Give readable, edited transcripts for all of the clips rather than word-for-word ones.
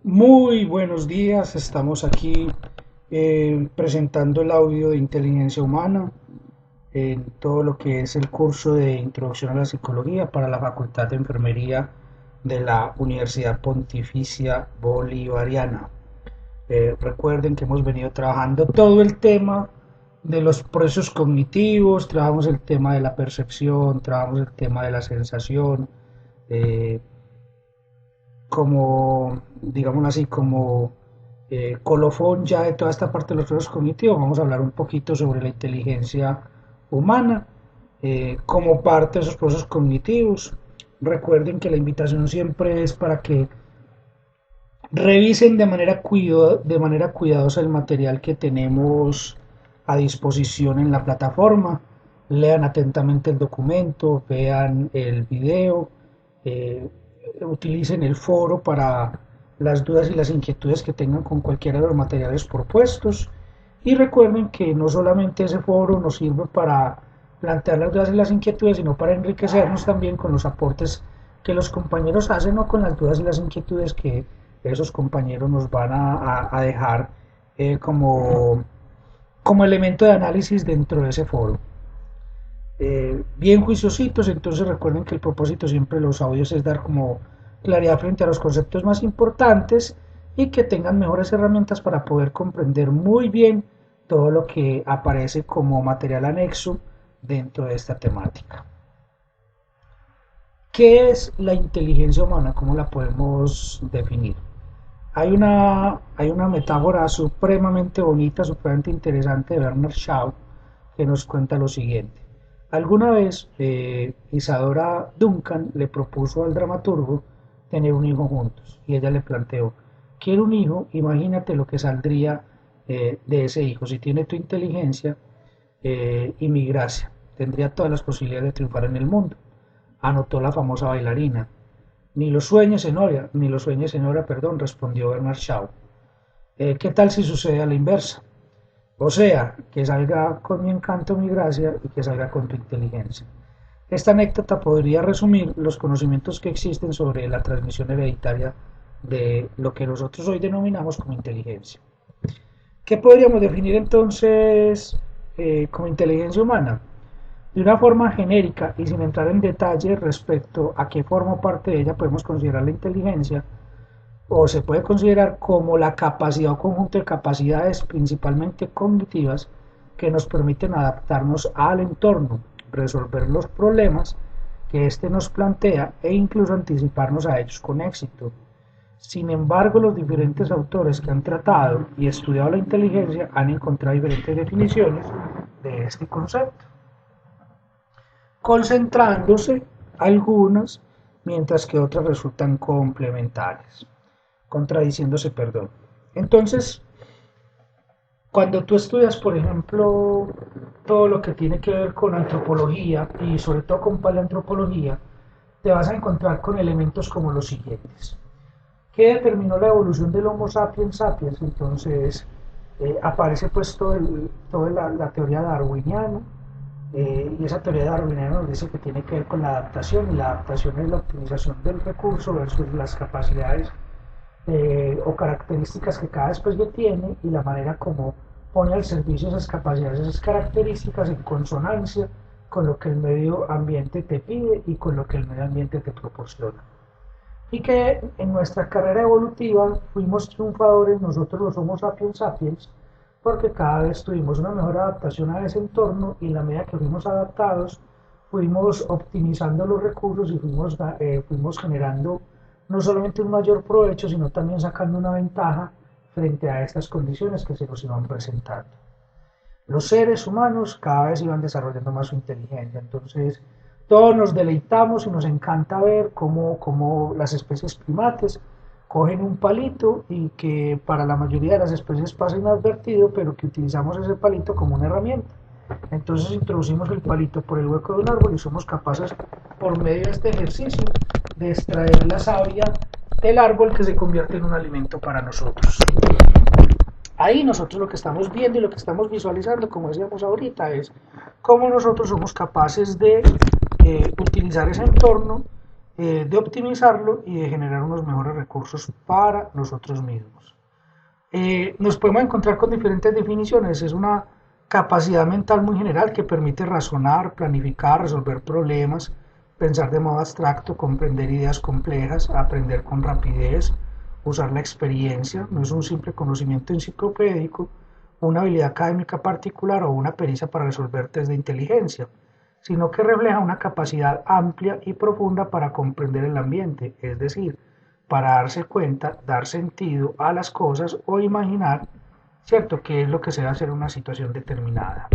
Muy buenos días, estamos aquí presentando el audio de inteligencia humana en todo lo que es el curso de Introducción a la Psicología para la Facultad de Enfermería de la Universidad Pontificia Bolivariana. Recuerden que hemos venido trabajando todo el tema de los procesos cognitivos, trabajamos el tema de la percepción, trabajamos el tema de la sensación, eh, como, digamos así, como colofón ya de toda esta parte de los procesos cognitivos. Vamos a hablar un poquito sobre la inteligencia humana como parte de esos procesos cognitivos. Recuerden que la invitación siempre es para que revisen de manera cuidadosa el material que tenemos a disposición en la plataforma, lean atentamente el documento, vean el video, eh, utilicen el foro para las dudas y las inquietudes que tengan con cualquiera de los materiales propuestos y recuerden que no solamente ese foro nos sirve para plantear las dudas y las inquietudes, sino para enriquecernos también con los aportes que los compañeros hacen o con las dudas y las inquietudes que esos compañeros nos van a dejar como elemento de análisis dentro de ese foro. Bien juiciositos, entonces recuerden que el propósito siempre de los audios es dar como claridad frente a los conceptos más importantes y que tengan mejores herramientas para poder comprender muy bien todo lo que aparece como material anexo dentro de esta temática. ¿Qué es la inteligencia humana? ¿Cómo la podemos definir? Hay una metáfora supremamente bonita, supremamente interesante de Bernard Shaw que nos cuenta lo siguiente. Alguna vez Isadora Duncan le propuso al dramaturgo tener un hijo juntos y ella le planteó, quiero un hijo, imagínate lo que saldría de ese hijo, si tiene tu inteligencia y mi gracia, tendría todas las posibilidades de triunfar en el mundo, anotó la famosa bailarina. Ni lo sueñes, Zenobia, ni lo sueñes, Zenobia, perdón, respondió Bernard Shaw. ¿Qué tal si sucede a la inversa? O sea, que salga con mi encanto, mi gracia y que salga con tu inteligencia. Esta anécdota podría resumir los conocimientos que existen sobre la transmisión hereditaria de lo que nosotros hoy denominamos como inteligencia. ¿Qué podríamos definir entonces como inteligencia humana? De una forma genérica y sin entrar en detalle respecto a qué forma parte de ella podemos considerar la inteligencia, o se puede considerar como la capacidad o conjunto de capacidades principalmente cognitivas que nos permiten adaptarnos al entorno, resolver los problemas que éste nos plantea e incluso anticiparnos a ellos con éxito. Sin embargo, los diferentes autores que han tratado y estudiado la inteligencia han encontrado diferentes definiciones de este concepto, concentrándose algunas mientras que otras resultan complementarias, contradiciéndose, perdón. Entonces, cuando tú estudias, por ejemplo, todo lo que tiene que ver con antropología y sobre todo con paleantropología, te vas a encontrar con elementos como los siguientes. ¿Qué determinó la evolución del Homo sapiens sapiens? Entonces, aparece pues toda la teoría darwiniana, y esa teoría darwiniana nos dice que tiene que ver con la adaptación, y la adaptación es la optimización del recurso versus las capacidades o características que cada especie tiene y la manera como pone al servicio esas capacidades, esas características en consonancia con lo que el medio ambiente te pide y con lo que el medio ambiente te proporciona. Y que en nuestra carrera evolutiva fuimos triunfadores nosotros los Homo sapiens sapiens porque cada vez tuvimos una mejor adaptación a ese entorno y en la medida que fuimos adaptados fuimos optimizando los recursos y fuimos generando no solamente un mayor provecho, sino también sacando una ventaja frente a estas condiciones que se nos iban presentando. Los seres humanos cada vez iban desarrollando más su inteligencia, entonces todos nos deleitamos y nos encanta ver cómo las especies primates cogen un palito y que para la mayoría de las especies pasa inadvertido, pero que utilizamos ese palito como una herramienta. Entonces introducimos el palito por el hueco de un árbol y somos capaces, por medio de este ejercicio, de extraer la savia del árbol que se convierte en un alimento para nosotros. Ahí nosotros lo que estamos viendo y lo que estamos visualizando, como decíamos ahorita, es cómo nosotros somos capaces de utilizar ese entorno de optimizarlo y de generar unos mejores recursos para nosotros mismos. Nos podemos encontrar con diferentes definiciones. Es una capacidad mental muy general que permite razonar, planificar, resolver problemas, pensar de modo abstracto, comprender ideas complejas, aprender con rapidez, usar la experiencia. No es un simple conocimiento enciclopédico, una habilidad académica particular o una pericia para resolver test de inteligencia, sino que refleja una capacidad amplia y profunda para comprender el ambiente, es decir, para darse cuenta, dar sentido a las cosas o imaginar, ¿cierto?, qué es lo que se va a hacer en una situación determinada.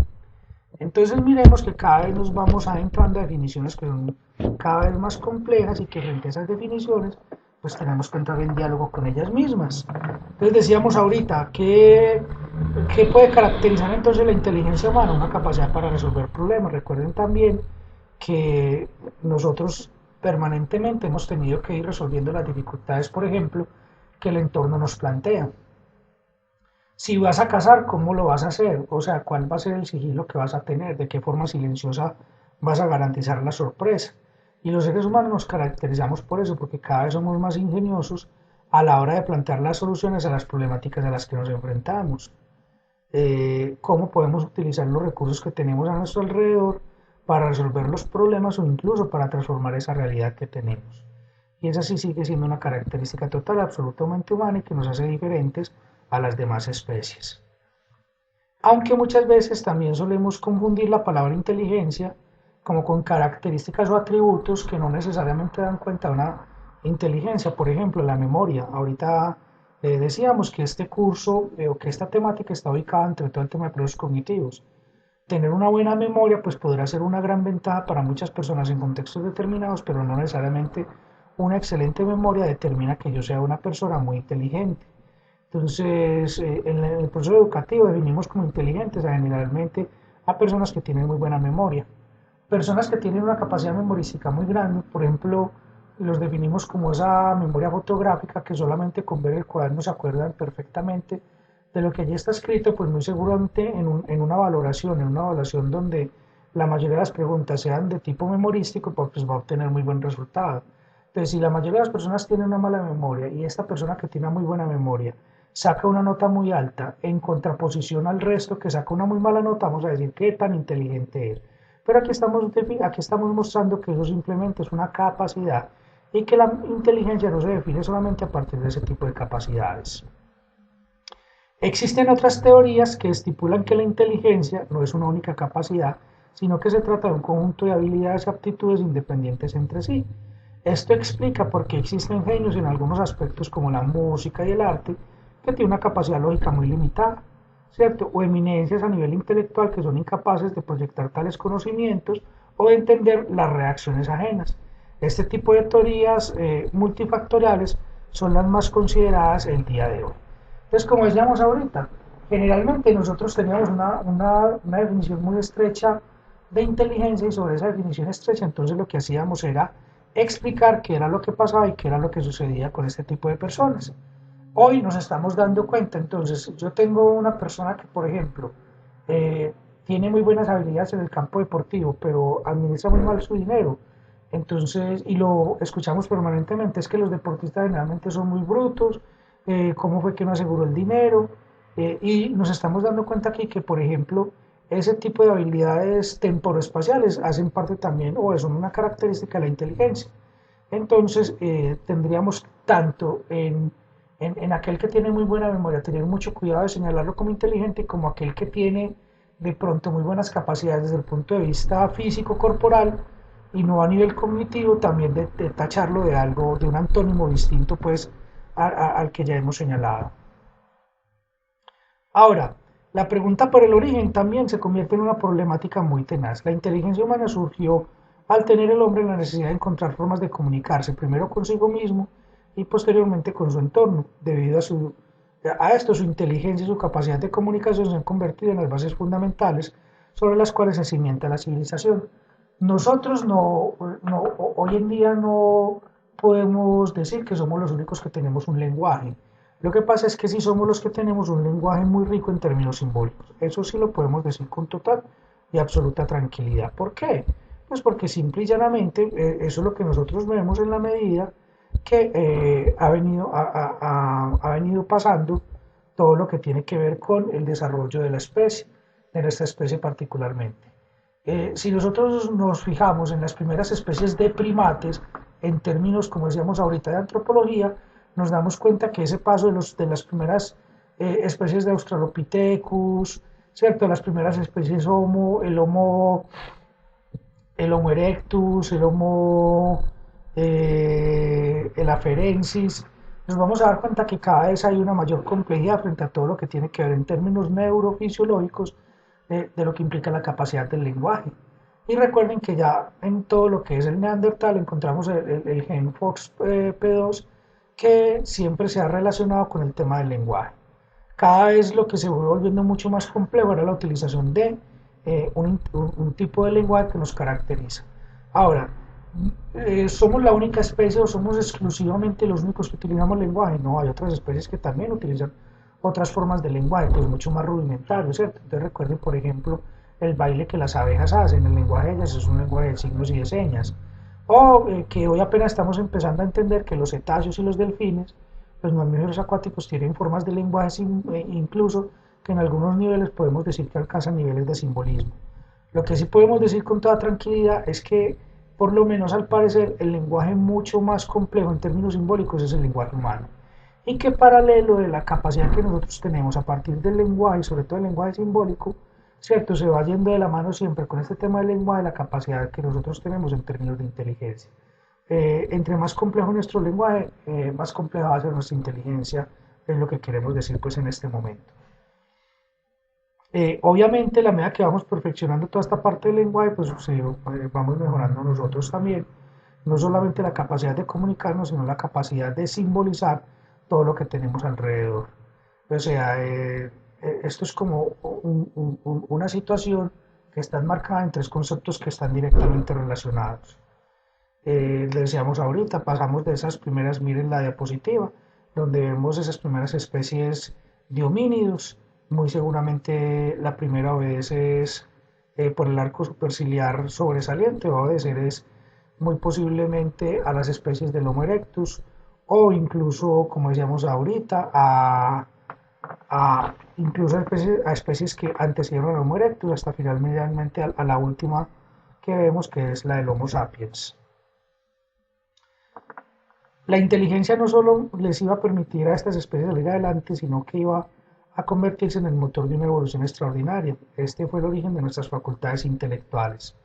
Entonces miremos que cada vez nos vamos adentrando a definiciones que son cada vez más complejas y que frente a esas definiciones pues tenemos que entrar en diálogo con ellas mismas. Entonces decíamos ahorita, ¿qué puede caracterizar entonces la inteligencia humana? Una capacidad para resolver problemas. Recuerden también que nosotros permanentemente hemos tenido que ir resolviendo las dificultades, por ejemplo, que el entorno nos plantea. Si vas a casar, ¿cómo lo vas a hacer? O sea, ¿cuál va a ser el sigilo que vas a tener? ¿De qué forma silenciosa vas a garantizar la sorpresa? Y los seres humanos nos caracterizamos por eso, porque cada vez somos más ingeniosos a la hora de plantear las soluciones a las problemáticas a las que nos enfrentamos. Cómo podemos utilizar los recursos que tenemos a nuestro alrededor para resolver los problemas o incluso para transformar esa realidad que tenemos. Y esa sí sigue siendo una característica total, absolutamente humana y que nos hace diferentes a las demás especies. Aunque muchas veces también solemos confundir la palabra inteligencia como con características o atributos que no necesariamente dan cuenta de una inteligencia. Por ejemplo, la memoria. Ahorita decíamos que este curso o que esta temática está ubicada entre todo el tema de procesos cognitivos. Tener una buena memoria pues podrá ser una gran ventaja para muchas personas en contextos determinados, pero no necesariamente una excelente memoria determina que yo sea una persona muy inteligente. Entonces, en el proceso educativo definimos como inteligentes generalmente a personas que tienen muy buena memoria. Personas que tienen una capacidad memorística muy grande, por ejemplo, los definimos como esa memoria fotográfica que solamente con ver el cuaderno se acuerdan perfectamente de lo que allí está escrito, pues muy seguramente en una evaluación donde la mayoría de las preguntas sean de tipo memorístico, pues va a obtener muy buen resultado. Entonces, si la mayoría de las personas tienen una mala memoria y esta persona que tiene una muy buena memoria saca una nota muy alta en contraposición al resto que saca una muy mala nota, vamos a decir qué tan inteligente es. Pero aquí estamos mostrando que eso simplemente es una capacidad y que la inteligencia no se define solamente a partir de ese tipo de capacidades. Existen otras teorías que estipulan que la inteligencia no es una única capacidad, sino que se trata de un conjunto de habilidades y aptitudes independientes entre sí. Esto explica por qué existen genios en algunos aspectos como la música y el arte, que tienen una capacidad lógica muy limitada, ¿cierto? O eminencias a nivel intelectual que son incapaces de proyectar tales conocimientos o de entender las reacciones ajenas. Este tipo de teorías multifactoriales son las más consideradas el día de hoy. Entonces, como decíamos ahorita, generalmente nosotros teníamos una definición muy estrecha de inteligencia y sobre esa definición estrecha, entonces lo que hacíamos era explicar qué era lo que pasaba y qué era lo que sucedía con este tipo de personas. Hoy nos estamos dando cuenta, entonces, yo tengo una persona que, por ejemplo, tiene muy buenas habilidades en el campo deportivo, pero administra muy mal su dinero. Entonces, y lo escuchamos permanentemente, es que los deportistas generalmente son muy brutos, cómo fue que no aseguró el dinero, y nos estamos dando cuenta aquí que, por ejemplo, ese tipo de habilidades temporoespaciales hacen parte también, o son una característica de la inteligencia. Entonces, tendríamos tanto en aquel que tiene muy buena memoria, tener mucho cuidado de señalarlo como inteligente, como aquel que tiene de pronto muy buenas capacidades desde el punto de vista físico, corporal, y no a nivel cognitivo, también de tacharlo de algo, de un antónimo distinto, pues, al que ya hemos señalado. Ahora, la pregunta por el origen también se convierte en una problemática muy tenaz. La inteligencia humana surgió al tener el hombre la necesidad de encontrar formas de comunicarse, primero consigo mismo y posteriormente con su entorno. Debido a esto, su inteligencia y su capacidad de comunicación se han convertido en las bases fundamentales sobre las cuales se cimienta la civilización. Nosotros hoy en día no podemos decir que somos los únicos que tenemos un lenguaje. Lo que pasa es que sí somos los que tenemos un lenguaje muy rico en términos simbólicos. Eso sí lo podemos decir con total y absoluta tranquilidad. ¿Por qué? Pues porque simple y llanamente eso es lo que nosotros vemos en la medida que ha venido pasando todo lo que tiene que ver con el desarrollo de la especie, de nuestra especie particularmente. Si nosotros nos fijamos en las primeras especies de primates, en términos, como decíamos ahorita, de antropología, nos damos cuenta que ese paso de las primeras especies de Australopithecus, ¿cierto? Las primeras especies el Homo erectus, el afarensis, nos vamos a dar cuenta que cada vez hay una mayor complejidad frente a todo lo que tiene que ver en términos neurofisiológicos de lo que implica la capacidad del lenguaje. Y recuerden que ya en todo lo que es el Neandertal encontramos el gen FOXP2 que siempre se ha relacionado con el tema del lenguaje. Cada vez lo que se fue volviendo mucho más complejo era la utilización de un tipo de lenguaje que nos caracteriza. Ahora, ¿somos la única especie o somos exclusivamente los únicos que utilizamos lenguaje? No, hay otras especies que también utilizan otras formas de lenguaje, pues mucho más rudimentarios, ¿cierto? Entonces recuerden, por ejemplo, el baile que las abejas hacen, el lenguaje de ellas es un lenguaje de signos y de señas. O que hoy apenas estamos empezando a entender que los cetáceos y los delfines, los mamíferos acuáticos, tienen formas de lenguaje incluso que en algunos niveles podemos decir que alcanzan niveles de simbolismo. Lo que sí podemos decir con toda tranquilidad es que, por lo menos al parecer, el lenguaje mucho más complejo en términos simbólicos es el lenguaje humano. Y que paralelo de la capacidad que nosotros tenemos a partir del lenguaje, sobre todo el lenguaje simbólico, ¿cierto? Se va yendo de la mano siempre con este tema del lenguaje la capacidad que nosotros tenemos en términos de inteligencia. Entre más complejo nuestro lenguaje, más compleja va a ser nuestra inteligencia, es lo que queremos decir pues en este momento. Obviamente, la medida que vamos perfeccionando toda esta parte del lenguaje, pues vamos mejorando nosotros también, no solamente la capacidad de comunicarnos, sino la capacidad de simbolizar todo lo que tenemos alrededor. O sea, esto es como una situación que está enmarcada en tres conceptos que están directamente relacionados. Les decíamos ahorita, pasamos de esas primeras, miren la diapositiva, donde vemos esas primeras especies de homínidos. Muy seguramente la primera obedece es por el arco superciliar sobresaliente, va a obedecer es muy posiblemente a las especies del Homo erectus o incluso, como decíamos ahorita, incluso a especies que antecedieron al Homo erectus hasta finalmente a la última que vemos, que es la del Homo sapiens. La inteligencia no solo les iba a permitir a estas especies salir adelante, sino que iba a convertirse en el motor de una evolución extraordinaria. Este fue el origen de nuestras facultades intelectuales.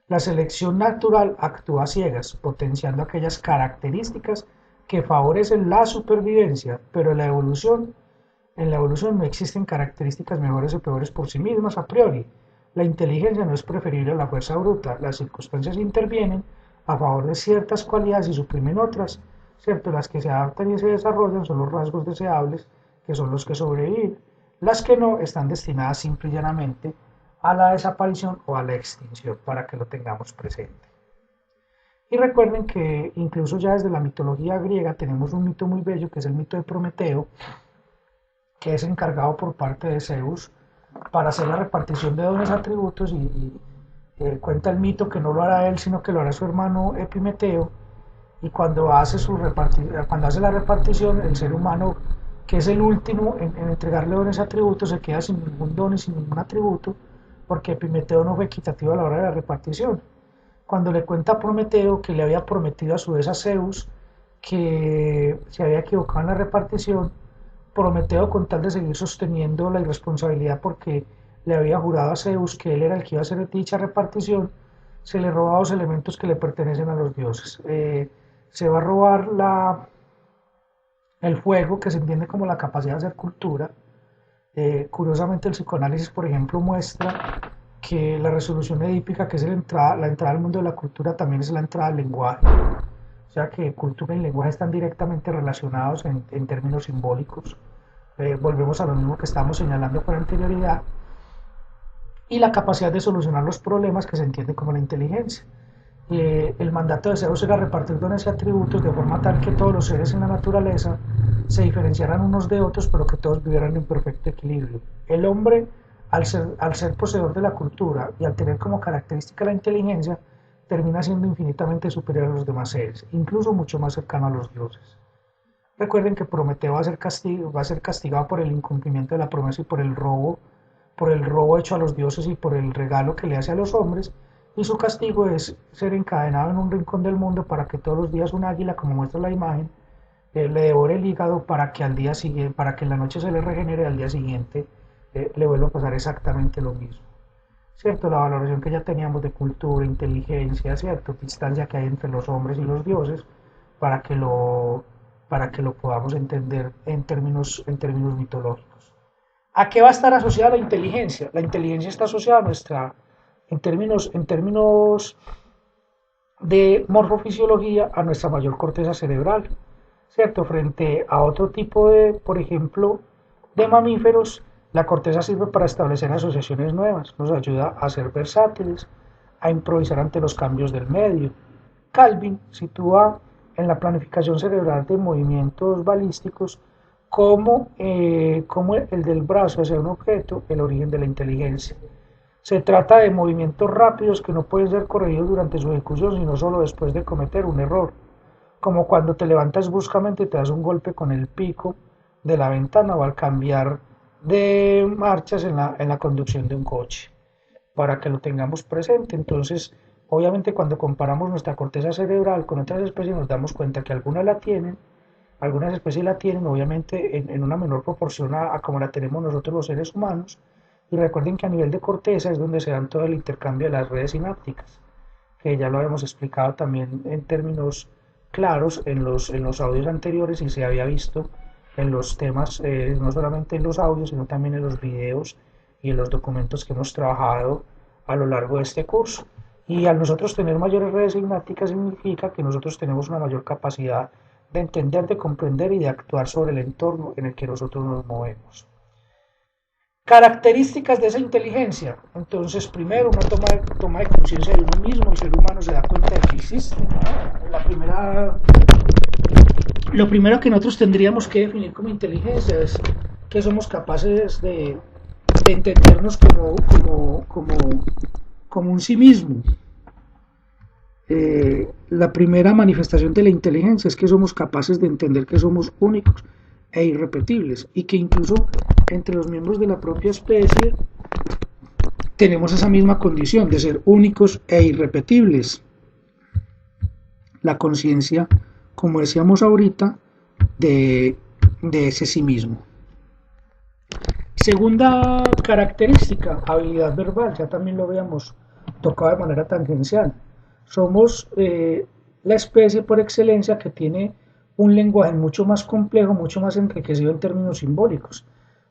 La selección natural actúa a ciegas, potenciando aquellas características que favorecen la supervivencia, pero en la evolución no existen características mejores o peores por sí mismas a priori. La inteligencia no es preferible a la fuerza bruta, las circunstancias intervienen a favor de ciertas cualidades y suprimen otras, ¿cierto? Las que se adaptan y se desarrollan son los rasgos deseables, que son los que sobreviven. Las que no están destinadas simple y llanamente a la desaparición o a la extinción, para que lo tengamos presente. Y recuerden que incluso ya desde la mitología griega tenemos un mito muy bello, que es el mito de Prometeo, que es encargado por parte de Zeus para hacer la repartición de dones atributos y cuenta el mito que no lo hará él, sino que lo hará su hermano Epimeteo, y cuando hace la repartición, el ser humano, que es el último en entregarle dones atributos, se queda sin ningún don y sin ningún atributo, porque Epimeteo no fue equitativo a la hora de la repartición. Cuando le cuenta a Prometeo que le había prometido a su vez a Zeus que se había equivocado en la repartición, Prometeo, con tal de seguir sosteniendo la irresponsabilidad porque le había jurado a Zeus que él era el que iba a hacer dicha repartición, se le roba los elementos que le pertenecen a los dioses. Se va a robar el fuego, que se entiende como la capacidad de hacer cultura. Curiosamente, el psicoanálisis, por ejemplo, muestra que la resolución edípica, que es la entrada al mundo de la cultura, también es la entrada al lenguaje. O sea que cultura y lenguaje están directamente relacionados en términos simbólicos. Volvemos a lo mismo que estábamos señalando con anterioridad. Y la capacidad de solucionar los problemas, que se entiende como la inteligencia. El mandato de Zeus era repartir dones y atributos de forma tal que todos los seres en la naturaleza se diferenciaran unos de otros, pero que todos vivieran en perfecto equilibrio. El hombre, al ser poseedor de la cultura y al tener como característica la inteligencia, termina siendo infinitamente superior a los demás seres, incluso mucho más cercano a los dioses. Recuerden que Prometeo va a ser castigado por el incumplimiento de la promesa y por el robo hecho a los dioses y por el regalo que le hace a los hombres, y su castigo es ser encadenado en un rincón del mundo para que todos los días un águila, como muestra la imagen, le devore el hígado para que al día siguiente, para que en la noche se le regenere y al día siguiente le vuelva a pasar exactamente lo mismo. ¿Cierto? La valoración que ya teníamos de cultura, inteligencia, ¿cierto? Distancia que hay entre los hombres y los dioses, para que lo, para que lo podamos entender en términos mitológicos. ¿A qué va a estar asociada la inteligencia? La inteligencia está asociada a en términos de morfofisiología, a nuestra mayor corteza cerebral, ¿cierto? Frente a otro tipo de, por ejemplo, de mamíferos, la corteza sirve para establecer asociaciones nuevas, nos ayuda a ser versátiles, a improvisar ante los cambios del medio. Calvin sitúa en la planificación cerebral de movimientos balísticos como el del brazo hacia un objeto, el origen de la inteligencia. Se trata de movimientos rápidos que no pueden ser corregidos durante su ejecución, sino solo después de cometer un error, como cuando te levantas bruscamente y te das un golpe con el pico de la ventana o al cambiar de marchas en la conducción de un coche, para que lo tengamos presente. Entonces, obviamente cuando comparamos nuestra corteza cerebral con otras especies nos damos cuenta que algunas especies la tienen, obviamente en una menor proporción a como la tenemos nosotros los seres humanos, y recuerden que a nivel de corteza es donde se dan todo el intercambio de las redes sinápticas, que ya lo habíamos explicado también en términos claros en los audios anteriores y se había visto en los temas, no solamente en los audios, sino también en los videos y en los documentos que hemos trabajado a lo largo de este curso. Y al nosotros tener mayores redes sinápticas significa que nosotros tenemos una mayor capacidad de entender, de comprender y de actuar sobre el entorno en el que nosotros nos movemos. Características de esa inteligencia. Entonces, primero, una toma de conciencia de uno mismo, el ser humano se da cuenta de que existe. Lo primero que nosotros tendríamos que definir como inteligencia es que somos capaces de entendernos como un sí mismo. La primera manifestación de la inteligencia es que somos capaces de entender que somos únicos e irrepetibles y que incluso entre los miembros de la propia especie tenemos esa misma condición de ser únicos e irrepetibles. La conciencia, como decíamos ahorita, de ese sí mismo. Segunda característica, habilidad verbal, ya también lo habíamos tocado de manera tangencial. Somos la especie por excelencia que tiene un lenguaje mucho más complejo, mucho más enriquecido en términos simbólicos.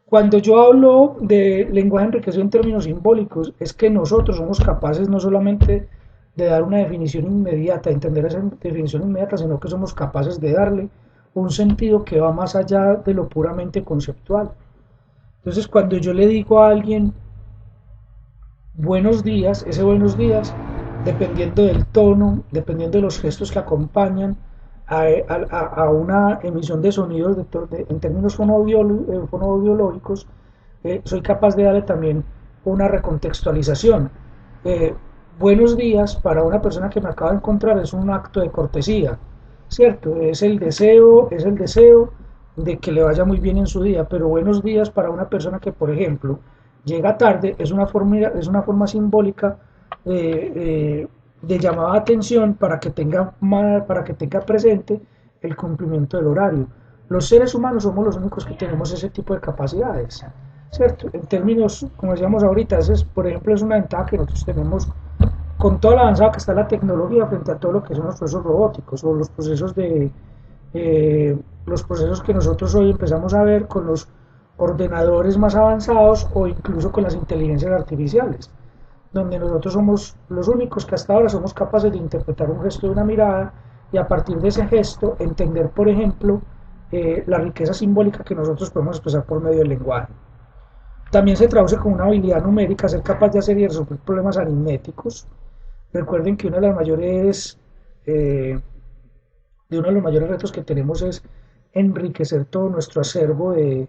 Cuando yo hablo de lenguaje enriquecido en términos simbólicos, es que nosotros somos capaces no solamente de dar una definición inmediata, de entender esa definición inmediata, sino que somos capaces de darle un sentido que va más allá de lo puramente conceptual. Entonces, cuando yo le digo a alguien buenos días, ese buenos días, dependiendo del tono, dependiendo de los gestos que acompañan a una emisión de sonidos en términos fonoaudiológicos, soy capaz de darle también una recontextualización. Buenos días para una persona que me acaba de encontrar es un acto de cortesía, ¿cierto? Es el deseo de que le vaya muy bien en su día, pero buenos días para una persona que, por ejemplo, llega tarde es una forma simbólica de llamada de atención para que tenga presente el cumplimiento del horario. Los seres humanos somos los únicos que tenemos ese tipo de capacidades, ¿cierto? En términos, como decíamos ahorita, por ejemplo, es una ventaja que nosotros tenemos con toda la avanzada que está la tecnología frente a todo lo que son los procesos robóticos o los procesos que nosotros hoy empezamos a ver con los ordenadores más avanzados o incluso con las inteligencias artificiales, donde nosotros somos los únicos que hasta ahora somos capaces de interpretar un gesto de una mirada y a partir de ese gesto entender, por ejemplo, la riqueza simbólica que nosotros podemos expresar por medio del lenguaje. También se traduce como una habilidad numérica, ser capaz de hacer y resolver problemas aritméticos. Recuerden que uno de los mayores retos que tenemos es enriquecer todo nuestro acervo de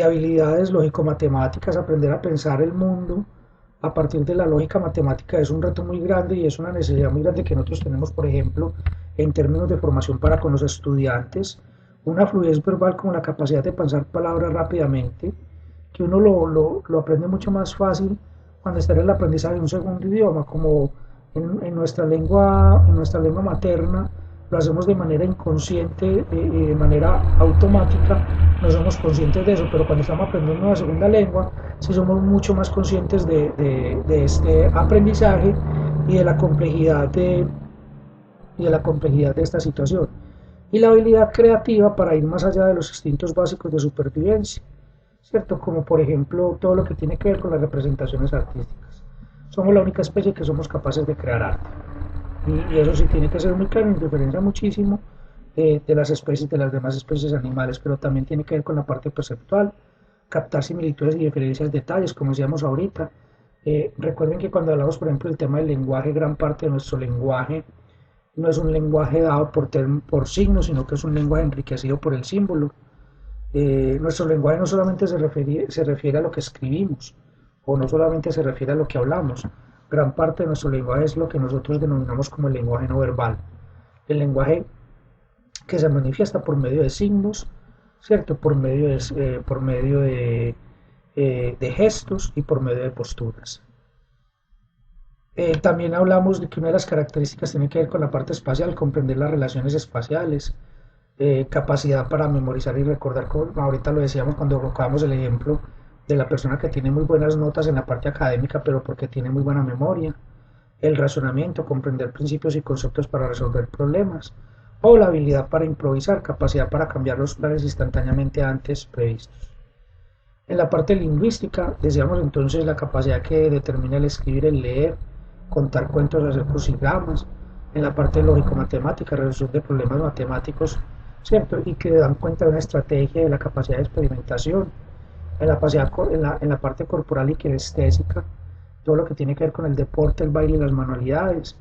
habilidades lógico-matemáticas, aprender a pensar el mundo a partir de la lógica matemática es un reto muy grande y es una necesidad muy grande que nosotros tenemos, por ejemplo, en términos de formación para con los estudiantes, una fluidez verbal como la capacidad de pensar palabras rápidamente, que uno lo aprende mucho más fácil cuando está en el aprendizaje de un segundo idioma, como en nuestra lengua materna, lo hacemos de manera inconsciente y de manera automática, no somos conscientes de eso, pero cuando estamos aprendiendo una segunda lengua, sí somos mucho más conscientes de este aprendizaje y de la complejidad de esta situación. Y la habilidad creativa para ir más allá de los instintos básicos de supervivencia, ¿cierto? Como por ejemplo todo lo que tiene que ver con las representaciones artísticas. Somos la única especie que somos capaces de crear arte. Y eso sí tiene que ser muy claro, nos diferencia muchísimo de las especies, de las demás especies animales, pero también tiene que ver con la parte perceptual, captar similitudes y diferencias, detalles, como decíamos ahorita. Recuerden que cuando hablamos, por ejemplo, del tema del lenguaje, gran parte de nuestro lenguaje no es un lenguaje dado por signos, sino que es un lenguaje enriquecido por el símbolo. Nuestro lenguaje no solamente se refiere a lo que escribimos, o no solamente se refiere a lo que hablamos, gran parte de nuestro lenguaje es lo que nosotros denominamos como el lenguaje no verbal, el lenguaje que se manifiesta por medio de signos, ¿cierto? Por medio de gestos y por medio de posturas. También hablamos de que una de las características tiene que ver con la parte espacial, comprender las relaciones espaciales, capacidad para memorizar y recordar, como ahorita lo decíamos cuando colocábamos el ejemplo de la persona que tiene muy buenas notas en la parte académica, pero porque tiene muy buena memoria, el razonamiento, comprender principios y conceptos para resolver problemas, o la habilidad para improvisar, capacidad para cambiar los planes instantáneamente antes previstos. En la parte lingüística, decíamos entonces la capacidad que determina el escribir, el leer, contar cuentos, hacer crucigramas. En la parte lógico-matemática, resolución de problemas matemáticos, ¿cierto? Y que dan cuenta de una estrategia, de la capacidad de experimentación. En la parte corporal y kinestésica, todo lo que tiene que ver con el deporte, el baile y las manualidades.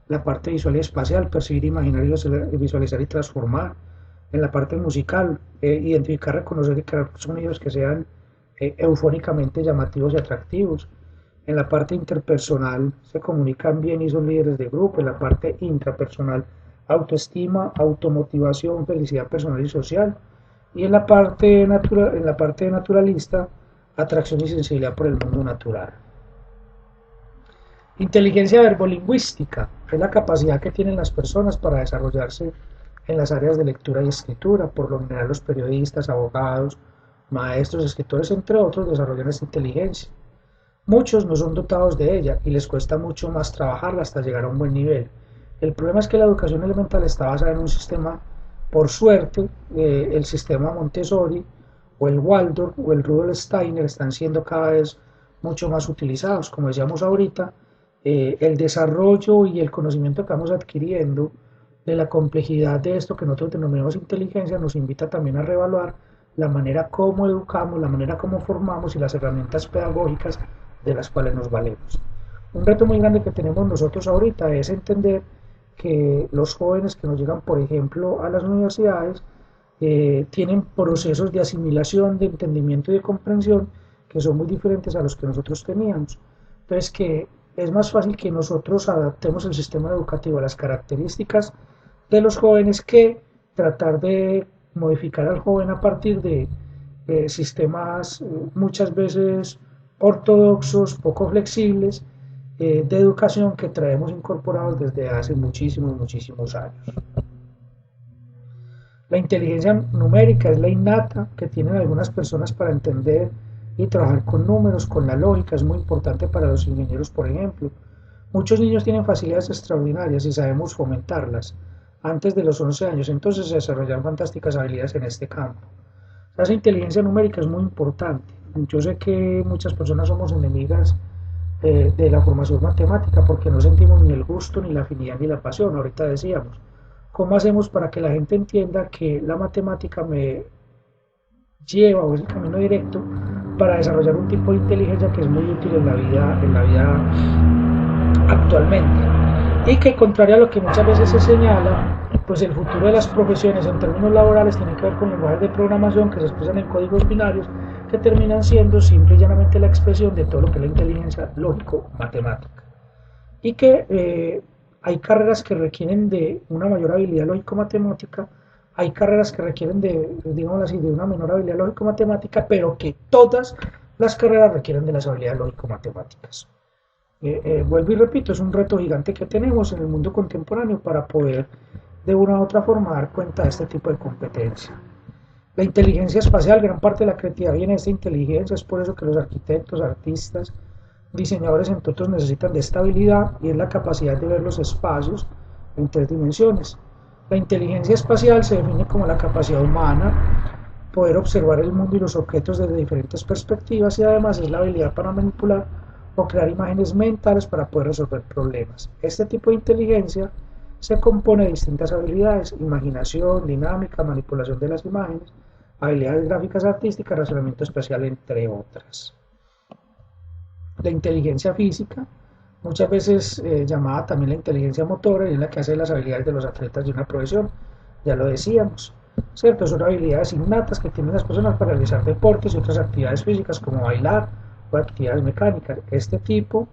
La parte visual y espacial, percibir, imaginar, visualizar y transformar. En la parte musical, identificar, reconocer y crear sonidos que sean eufónicamente llamativos y atractivos. En la parte interpersonal se comunican bien y son líderes de grupo. En la parte intrapersonal, autoestima, automotivación, felicidad personal y social. Y en la parte naturalista, atracción y sensibilidad por el mundo natural. Inteligencia verbolingüística es la capacidad que tienen las personas para desarrollarse en las áreas de lectura y escritura. Por lo general los periodistas, abogados, maestros, escritores, entre otros, desarrollan esta inteligencia. Muchos no son dotados de ella y les cuesta mucho más trabajarla hasta llegar a un buen nivel. El problema es que la educación elemental está basada en un sistema, por suerte, el sistema Montessori o el Waldorf o el Rudolf Steiner están siendo cada vez mucho más utilizados. Como decíamos ahorita, el desarrollo y el conocimiento que vamos adquiriendo de la complejidad de esto que nosotros denominamos inteligencia nos invita también a reevaluar la manera como educamos, la manera como formamos y las herramientas pedagógicas de las cuales nos valemos. Un reto muy grande que tenemos nosotros ahorita es entender que los jóvenes que nos llegan, por ejemplo, a las universidades, tienen procesos de asimilación, de entendimiento y de comprensión que son muy diferentes a los que nosotros teníamos. Entonces, que es más fácil que nosotros adaptemos el sistema educativo a las características de los jóvenes que tratar de modificar al joven a partir de sistemas muchas veces ortodoxos, poco flexibles, de educación que traemos incorporados desde hace muchísimos años. La inteligencia numérica es la innata que tienen algunas personas para entender y trabajar con números, con la lógica. Es muy importante para los ingenieros, por ejemplo. Muchos niños tienen facilidades extraordinarias y sabemos fomentarlas antes de los 11 años, entonces se desarrollan fantásticas habilidades en este campo. Esa inteligencia numérica es muy importante. Yo sé que muchas personas somos enemigas de la formación matemática porque no sentimos ni el gusto, ni la afinidad, ni la pasión. Ahorita decíamos, ¿cómo hacemos para que la gente entienda que la matemática me lleva o es el camino directo para desarrollar un tipo de inteligencia que es muy útil en la vida actualmente? Y que, contrario a lo que muchas veces se señala, pues el futuro de las profesiones en términos laborales tiene que ver con lenguajes de programación que se expresan en códigos binarios que terminan siendo simple y llanamente la expresión de todo lo que es la inteligencia lógico-matemática. Y que hay carreras que requieren de una mayor habilidad lógico-matemática, hay carreras que requieren de, digamos así, de una menor habilidad lógico-matemática, pero que todas las carreras requieren de las habilidades lógico-matemáticas. Vuelvo y repito, es un reto gigante que tenemos en el mundo contemporáneo para poder de una u otra forma dar cuenta de este tipo de competencia. La inteligencia espacial, gran parte de la creatividad viene de esta inteligencia, es por eso que los arquitectos, artistas, diseñadores, entre otros, necesitan de esta habilidad y es la capacidad de ver los espacios en 3 dimensiones. La inteligencia espacial se define como la capacidad humana, poder observar el mundo y los objetos desde diferentes perspectivas y además es la habilidad para manipular o crear imágenes mentales para poder resolver problemas. Este tipo de inteligencia se compone de distintas habilidades: imaginación, dinámica, manipulación de las imágenes, habilidades gráficas artísticas, razonamiento espacial, entre otras. La inteligencia física, muchas veces llamada también la inteligencia motora, es la que hace las habilidades de los atletas de una profesión, ya lo decíamos, ¿cierto? Son habilidades innatas que tienen las personas para realizar deportes y otras actividades físicas como bailar o actividades mecánicas. Este tipo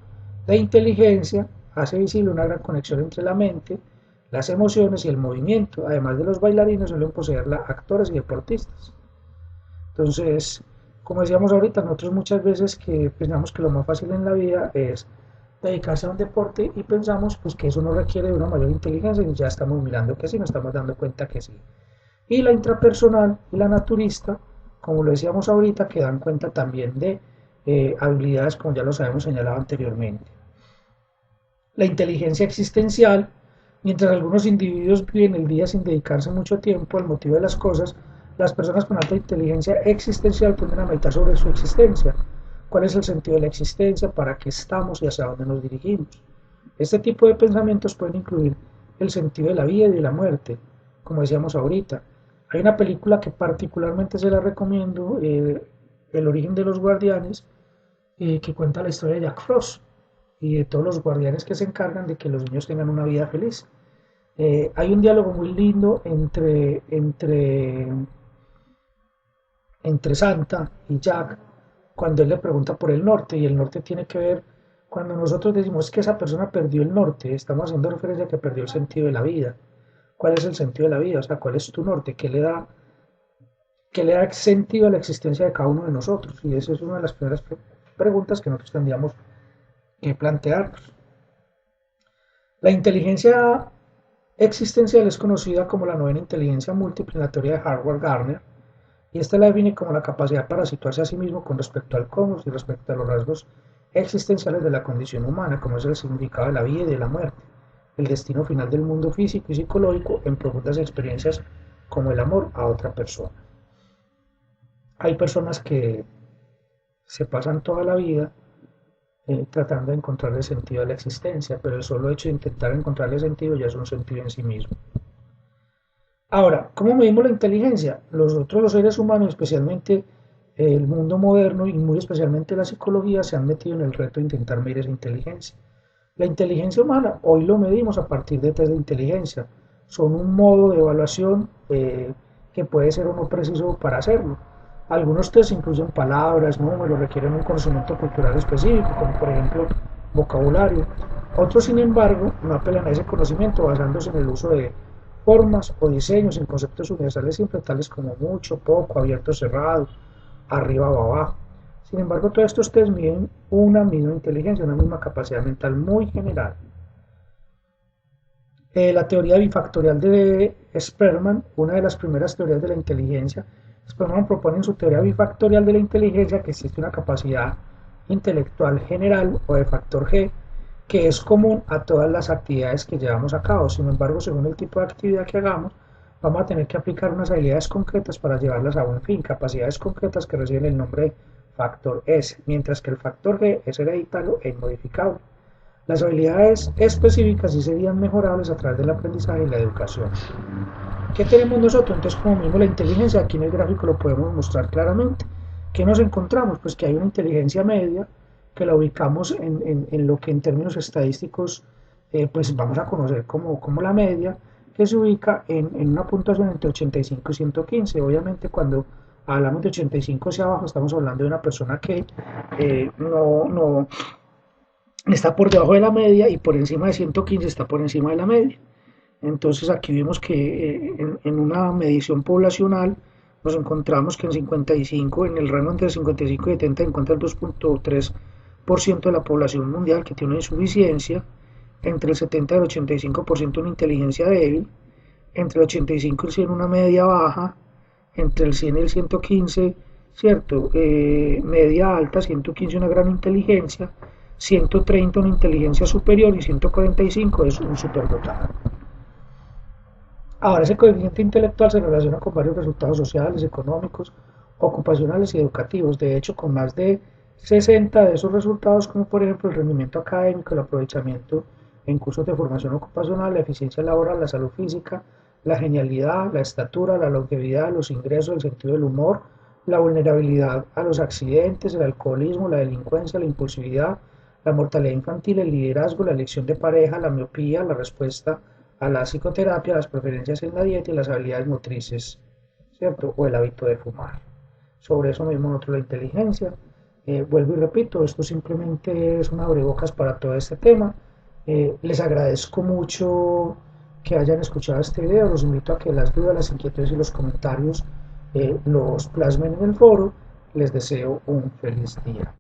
de inteligencia hace visible una gran conexión entre la mente, las emociones y el movimiento. Además de los bailarines, suelen poseerla actores y deportistas. Entonces, como decíamos ahorita, nosotros muchas veces que pensamos que lo más fácil en la vida es dedicarse a un deporte y pensamos pues que eso no requiere de una mayor inteligencia y ya estamos mirando que sí, nos estamos dando cuenta que sí. Y la intrapersonal y la naturista, como lo decíamos ahorita, que dan cuenta también de habilidades como ya los habíamos señalado anteriormente. La inteligencia existencial, mientras algunos individuos viven el día sin dedicarse mucho tiempo al motivo de las cosas, las personas con alta inteligencia existencial tienden a meditar sobre su existencia. ¿Cuál es el sentido de la existencia? ¿Para qué estamos y hacia dónde nos dirigimos? Este tipo de pensamientos pueden incluir el sentido de la vida y de la muerte, como decíamos ahorita. Hay una película que particularmente se la recomiendo, El origen de los guardianes, que cuenta la historia de Jack Frost y de todos los guardianes que se encargan de que los niños tengan una vida feliz. Hay un diálogo muy lindo entre Santa y Jack cuando él le pregunta por el norte, y el norte tiene que ver, cuando nosotros decimos que esa persona perdió el norte, estamos haciendo referencia a que perdió el sentido de la vida. ¿Cuál es el sentido de la vida? O sea, ¿cuál es tu norte? ¿Qué le da sentido a la existencia de cada uno de nosotros? Y esa es una de las primeras preguntas que nosotros tendríamos que plantearnos. La inteligencia existencial es conocida como la novena inteligencia múltiple en la teoría de Harvard-Gardner, y esta la define como la capacidad para situarse a sí mismo con respecto al cosmos y respecto a los rasgos existenciales de la condición humana, como es el significado de la vida y de la muerte, el destino final del mundo físico y psicológico en profundas experiencias como el amor a otra persona. Hay personas que se pasan toda la vida tratando de encontrarle sentido a la existencia, pero el solo hecho de intentar encontrarle sentido ya es un sentido en sí mismo. Ahora, ¿cómo medimos la inteligencia? Los seres humanos, especialmente el mundo moderno y muy especialmente la psicología, se han metido en el reto de intentar medir esa inteligencia. La inteligencia humana, hoy lo medimos a partir de test de inteligencia. Son un modo de evaluación que puede ser o no preciso para hacerlo. Algunos test incluyen palabras, números, requieren un conocimiento cultural específico, como por ejemplo vocabulario. Otros, sin embargo, no apelan a ese conocimiento basándose en el uso de formas o diseños en conceptos universales siempre tales como mucho, poco, abierto, cerrado, arriba o abajo. Sin embargo, todos estos test miden una misma inteligencia, una misma capacidad mental muy general. La teoría bifactorial de Sperman, una de las primeras teorías de la inteligencia, Sperman propone en su teoría bifactorial de la inteligencia que existe una capacidad intelectual general o de factor G que es común a todas las actividades que llevamos a cabo. Sin embargo, según el tipo de actividad que hagamos, vamos a tener que aplicar unas habilidades concretas para llevarlas a buen fin, capacidades concretas que reciben el nombre de factor S, mientras que el factor G es hereditario e inmodificable. Las habilidades específicas sí serían mejorables a través del aprendizaje y la educación. ¿Qué tenemos nosotros? Entonces, como mismo la inteligencia, aquí en el gráfico lo podemos mostrar claramente. ¿Qué nos encontramos? Pues que hay una inteligencia media, que la ubicamos en lo que en términos estadísticos pues vamos a conocer como la media, que se ubica en una puntuación entre 85 y 115. Obviamente cuando hablamos de 85 hacia abajo, estamos hablando de una persona que no está por debajo de la media y por encima de 115 está por encima de la media. Entonces aquí vimos que en una medición poblacional nos encontramos que en 55, en el rango entre 55 y 70, encuentra el 2.3% de la población mundial que tiene una insuficiencia, entre el 70 y el 85% una inteligencia débil, entre el 85 y el 100 una media baja, entre el 100 y el 115, ¿cierto? Media alta, 115 una gran inteligencia, 130 una inteligencia superior y 145 es un superdotado. Ahora, ese coeficiente intelectual se relaciona con varios resultados sociales, económicos, ocupacionales y educativos. De hecho, con más de 60 de esos resultados, como por ejemplo el rendimiento académico, el aprovechamiento en cursos de formación ocupacional, la eficiencia laboral, la salud física, la genialidad, la estatura, la longevidad, los ingresos, el sentido del humor, la vulnerabilidad a los accidentes, el alcoholismo, la delincuencia, la impulsividad, la mortalidad infantil, el liderazgo, la elección de pareja, la miopía, la respuesta a la psicoterapia, las preferencias en la dieta y las habilidades motrices, ¿cierto? O el hábito de fumar. Sobre eso mismo nosotros la inteligencia. Vuelvo y repito, esto simplemente es un abrebocas para todo este tema. Les agradezco mucho que hayan escuchado este video, los invito a que las dudas, las inquietudes y los comentarios los plasmen en el foro. Les deseo un feliz día.